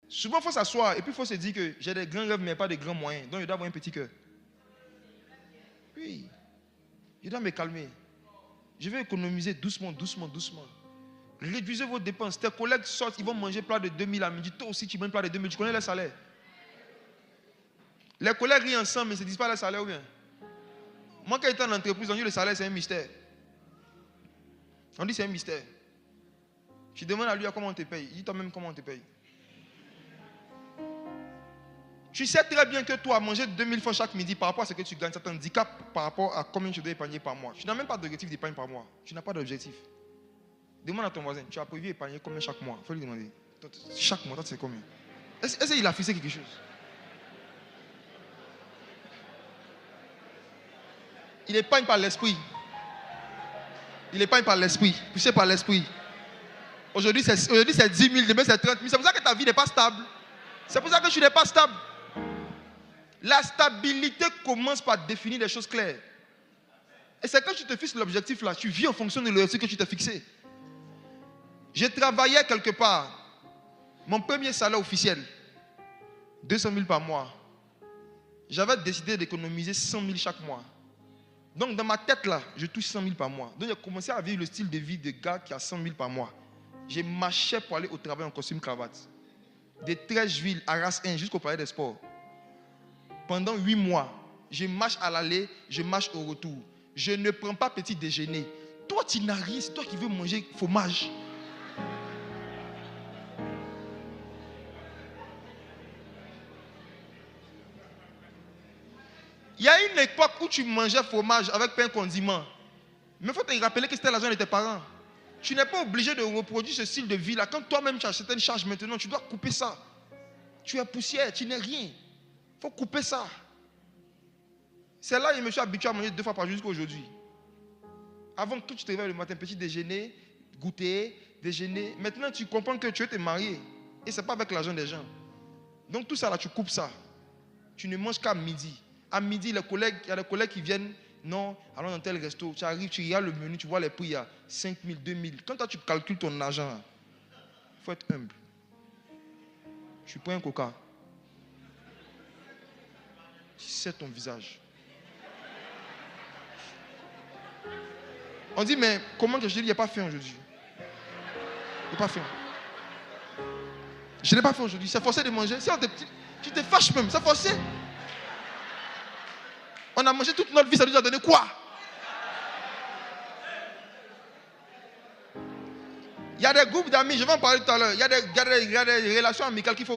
Souvent, il faut s'asseoir et puis il faut se dire que j'ai des grands rêves, mais pas des grands moyens. Donc, je dois avoir un petit cœur. Oui. Je dois me calmer. Je vais économiser doucement. Réduisez vos dépenses. Tes collègues sortent, ils vont manger plat de 2000 à midi. Toi aussi, tu manges plat de 2000. Tu connais le salaire. Les collègues rient ensemble, mais ils ne se disent pas le salaire ou bien. Moi, quand j'étais en entreprise, on dit que le salaire, c'est un mystère. On dit que c'est un mystère. Je demande à lui comment on te paye. Il dit toi-même comment on te paye. Tu sais très bien que toi, manger 2000 francs chaque midi par rapport à ce que tu gagnes, ça t'handicape par rapport à combien tu dois épargner par mois. Tu n'as même pas d'objectif d'épargne par mois. Tu n'as pas d'objectif. Demande à ton voisin, tu as prévu épargner combien chaque mois? Il faut lui demander. Chaque mois, toi, tu sais combien? Est-ce qu'il a fixé quelque chose? Il épargne par l'esprit. Il épargne par l'esprit. Tu sais par l'esprit. Aujourd'hui, c'est 10 000, demain, c'est 30 000. C'est pour ça que ta vie n'est pas stable. C'est pour ça que tu n'es pas stable. La stabilité commence par définir des choses claires. Et c'est quand tu te fixes l'objectif là, tu vis en fonction de l'objectif que tu t'es fixé. J'ai travaillé quelque part. Mon premier salaire officiel, 200 000 par mois. J'avais décidé d'économiser 100 000 chaque mois. Donc dans ma tête là, je touche 100 000 par mois. Donc j'ai commencé à vivre le style de vie de gars qui a 100 000 par mois. Je marchais pour aller au travail en costume cravate. De Trècheville à Ras 1 jusqu'au palais des sports. Pendant 8 mois, je marche à l'aller, je marche au retour. Je ne prends pas petit déjeuner. Toi, tu n'as rien, c'est toi qui veux manger fromage. Il y a une époque où tu mangeais fromage avec pain condiment. Mais il faut te rappeler que c'était l'argent de tes parents. Tu n'es pas obligé de reproduire ce style de vie-là. Quand toi-même tu as certaines charges maintenant, tu dois couper ça. Tu es poussière, tu n'es rien. Il faut couper ça. C'est là que je me suis habitué à manger 2 fois par jour jusqu'à aujourd'hui. Avant que tu te réveilles le matin, petit déjeuner, goûter, déjeuner. Maintenant, tu comprends que tu veux te marier. Et ce n'est pas avec l'argent des gens. Donc tout ça, là, tu coupes ça. Tu ne manges qu'à midi. À midi, il y a des collègues qui viennent. Non, allons dans tel resto. Tu arrives, tu regardes le menu, tu vois les prix, il y a 5 000, 2 000. Quand toi, tu calcules ton argent, il faut être humble. Tu prends un coca. Tu sais ton visage. On dit, mais comment que je dis, il n'y a pas faim aujourd'hui. Il n'y a pas faim. Je n'ai pas faim aujourd'hui. C'est forcé de manger. Si tu te fâches même, c'est forcé. On a mangé toute notre vie, ça nous a donné quoi? Il y a des groupes d'amis, je vais en parler tout à l'heure. Il y a des relations amicales qu'il faut